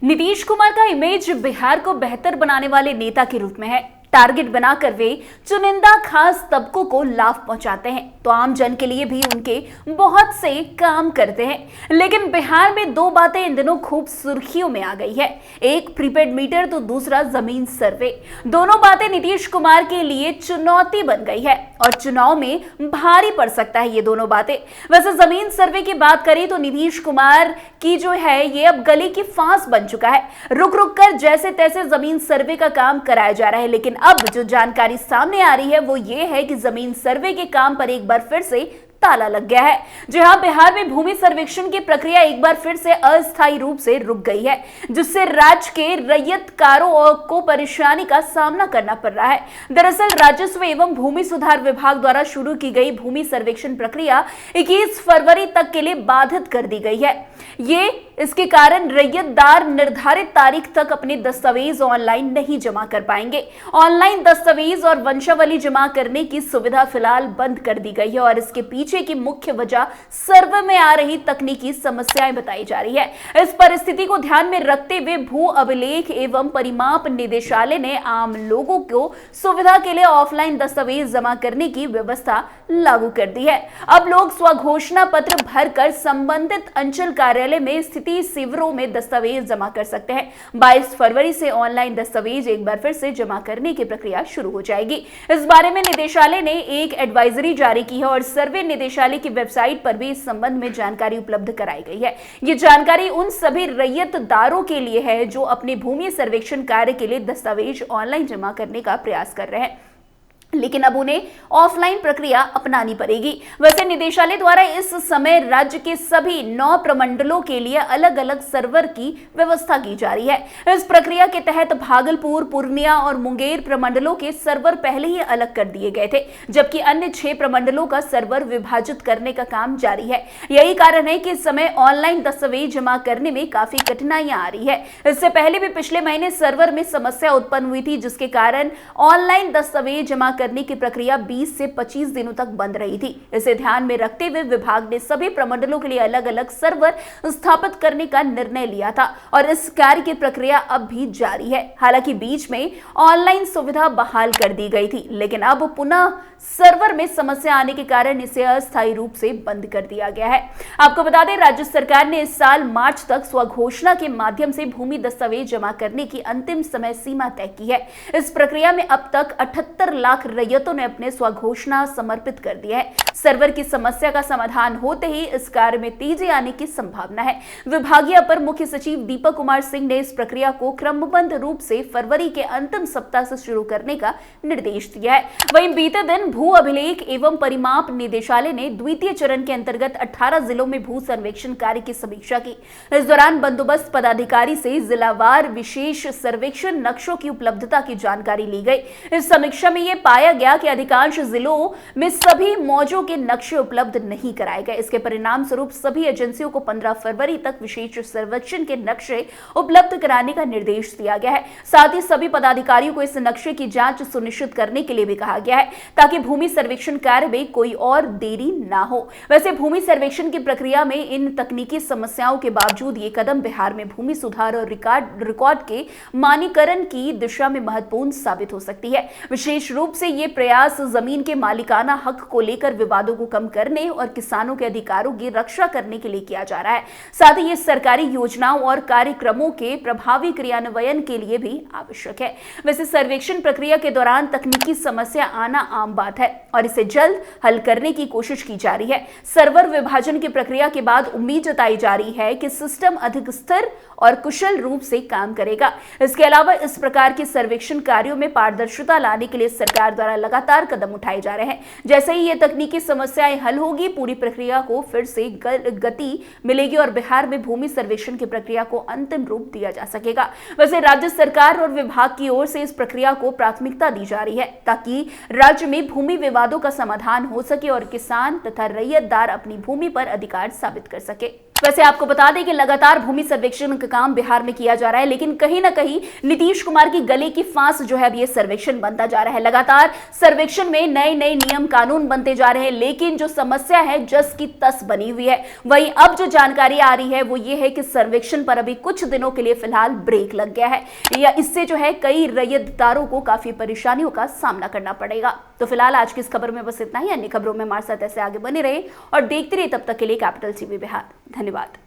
नीतीश कुमार का इमेज बिहार को बेहतर बनाने वाले नेता के रूप में है। टारगेट बनाकर वे चुनिंदा खास तबकों को लाभ पहुंचाते हैं तो आम जन के लिए भी उनके बहुत से काम करते हैं। लेकिन बिहार में दो बातें इन दिनों खूब सुर्खियों में आ गई है, एक प्रीपेड मीटर तो दूसरा जमीन सर्वे। दोनों बातें नीतीश कुमार के लिए चुनौती बन गई है और चुनाव में भारी पड़ सकता है ये दोनों बातें। वैसे जमीन सर्वे की बात करें तो नीतीश कुमार की जो है ये अब गले की फांस बन चुका है। रुक रुक कर जैसे तैसे जमीन सर्वे का काम कराया जा रहा है, लेकिन अब जो जानकारी सामने आ रही है वो ये है कि जमीन सर्वे के काम पर एक बार फिर से ताला लग गया है। जहां बिहार में भूमि सर्वेक्षण की प्रक्रिया एक बार फिर से अस्थायी रूप से रुक गई है, जिससे राज्य के रैयतकारों को परेशानी का सामना करना पड़ रहा है। दरअसल राजस्व एवं भूमि सुधार विभाग द्वारा शुरू की गई भूमि सर्वेक्षण प्रक्रिया 21 फरवरी तक के लिए बाधित कर दी गई है। इसके कारण रैयतदार निर्धारित तारीख तक अपने दस्तावेज ऑनलाइन नहीं जमा कर पाएंगे। ऑनलाइन दस्तावेज और वंशावली जमा करने की सुविधा फिलहाल बंद कर दी गई है और इसके पीछे की मुख्य वजह सर्वे में आ रही तकनीकी समस्याएं बताई जा रही है। इस परिस्थिति को ध्यान में रखते हुए भू अभिलेख एवं परिमाप निदेशालय ने आम लोगों को सुविधा के लिए ऑफलाइन दस्तावेज जमा करने की व्यवस्था लागू कर दी है। अब लोग स्वघोषणा पत्र भरकर संबंधित अंचल कार्यालय में स्थित शिविरों में दस्तावेज जमा कर सकते हैं। 22 फरवरी से ऑनलाइन दस्तावेज एक बार फिर से जमा करने की प्रक्रिया शुरू हो जाएगी। इस बारे में निदेशालय ने एक एडवाइजरी जारी की है और सर्वे निदेशालय की वेबसाइट पर भी इस संबंध में जानकारी उपलब्ध कराई गई है। ये जानकारी उन सभी रैयतदारों के लिए है जो अपने भूमि सर्वेक्षण कार्य के लिए दस्तावेज ऑनलाइन जमा करने का प्रयास कर रहे हैं, लेकिन अब उन्हें ऑफलाइन प्रक्रिया अपनानी पड़ेगी। वैसे निदेशालय द्वारा इस समय राज्य के सभी 9 प्रमंडलों के लिए अलग अलग सर्वर की व्यवस्था की जा रही है। इस प्रक्रिया के तहत भागलपुर, पूर्णिया और मुंगेर प्रमंडलों के सर्वर पहले ही अलग कर दिए गए थे, जबकि अन्य 6 प्रमंडलों का सर्वर विभाजित करने का काम जारी है। यही कारण है कि इस समय ऑनलाइन दस्तावेज जमा करने में काफी कठिनाइयां आ रही है। इससे पहले भी पिछले महीने सर्वर में समस्या उत्पन्न हुई थी, जिसके कारण ऑनलाइन दस्तावेज जमा करने की प्रक्रिया 20 से 25 दिनों तक बंद रही थी। इसे ध्यान में रखते हुए विभाग ने सभी प्रमंडलों के लिए अलग अलग सर्वर स्थापित करने का निर्णय लिया था और इस कार्य की प्रक्रिया अब भी जारी है। हालांकि बीच में ऑनलाइन सुविधा बहाल कर दी गई थी, लेकिन अब पुनः सर्वर में समस्या आने के कारण इसे अस्थायी रूप से बंद कर दिया गया है। आपको बता दें, राज्य सरकार ने इस साल मार्च तक स्वघोषणा के माध्यम से भूमि दस्तावेज जमा करने की अंतिम समय सीमा तय की है। इस प्रक्रिया में अब तक 78 लाख रैयतों ने अपने स्वघोषणा समर्पित कर दिया है। सर्वर की समस्या का समाधान होते ही इस कार्य में तेजी आने की संभावना है। विभागीय अपर मुख्य सचिव दीपक कुमार सिंह ने इस प्रक्रिया को क्रमबद्ध रूप से फरवरी के अंतिम सप्ताह से शुरू करने का निर्देश दिया है। वहीं बीते दिन भू अभिलेख एवं परिमाप निदेशालय ने द्वितीय चरण के अंतर्गत 18 जिलों में भू सर्वेक्षण कार्य की समीक्षा की। इस दौरान बंदोबस्त पदाधिकारी से जिलावार विशेष सर्वेक्षण नक्शों की उपलब्धता की जानकारी ली गई। इस समीक्षा में यह पाया गया कि अधिकांश जिलों में सभी मौजों के नक्शे उपलब्ध नहीं कराए गए। इसके परिणाम स्वरूप सभी एजेंसियों को 15 फरवरी तक विशेष सर्वेक्षण के नक्शे उपलब्ध कराने का निर्देश दिया गया है। साथ ही सभी पदाधिकारियों को इस नक्शे की जांच सुनिश्चित करने के लिए भी कहा गया है, ताकि भूमि सर्वेक्षण कार्य में कोई और देरी ना हो। वैसे भूमि सर्वेक्षण की प्रक्रिया में इन तकनीकी समस्याओं के बावजूद ये कदम बिहार में भूमि सुधार और रिकॉर्ड के मानकीकरण की दिशा में महत्वपूर्ण साबित हो सकती है। विशेष रूप से ये प्रयास जमीन के मालिकाना हक को लेकर विवादों को कम करने और किसानों के अधिकारों की रक्षा करने के लिए किया जा रहा है। साथ ही ये सरकारी योजनाओं और कार्यक्रमों के प्रभावी क्रियान्वयन के लिए भी आवश्यक है। वैसे सर्वेक्षण प्रक्रिया के दौरान तकनीकी समस्या आना आम बात है और इसे जल्द हल करने की कोशिश की जा रही है। सर्वर विभाजन की प्रक्रिया के बाद उम्मीद जताई जा रही है कि सिस्टम अधिक स्थिर और कुशल रूप से काम करेगा। इसके अलावा इस प्रकार के सर्वेक्षण कार्यों में पारदर्शिता लाने के लिए सरकार द्वारा लगातार कदम उठाए जा रहे हैं। जैसे ही ये तकनीकी समस्याएं हल होगी, पूरी प्रक्रिया को फिर से गति मिलेगी और बिहार में भूमि सर्वेक्षण की प्रक्रिया को अंतिम रूप दिया जा सकेगा। वैसे राज्य सरकार और विभाग की ओर से इस प्रक्रिया को प्राथमिकता दी जा रही है, ताकि राज्य में भूमि विवादों का समाधान हो सके और किसान तथा रैयतदार अपनी भूमि पर अधिकार साबित कर सके। वैसे आपको बता दें कि लगातार भूमि सर्वेक्षण का काम बिहार में किया जा रहा है, लेकिन कहीं ना कहीं नीतीश कुमार की गले की फांस जो है अब ये सर्वेक्षण बनता जा रहा है। लगातार सर्वेक्षण में नए नए नियम कानून बनते जा रहे हैं, लेकिन जो समस्या है जस की तस बनी हुई है। वहीं अब जो जानकारी आ रही है वो ये है कि सर्वेक्षण पर अभी कुछ दिनों के लिए फिलहाल ब्रेक लग गया है, या इससे जो है कई रैयतदारों को काफी परेशानियों का सामना करना पड़ेगा। तो फिलहाल आज की इस खबर में बस इतना ही। अन्य खबरों में हमारे साथ ऐसे आगे बने रहे और देखते रहिए। तब तक के लिए कैपिटल टीवी बिहार। धन्यवाद।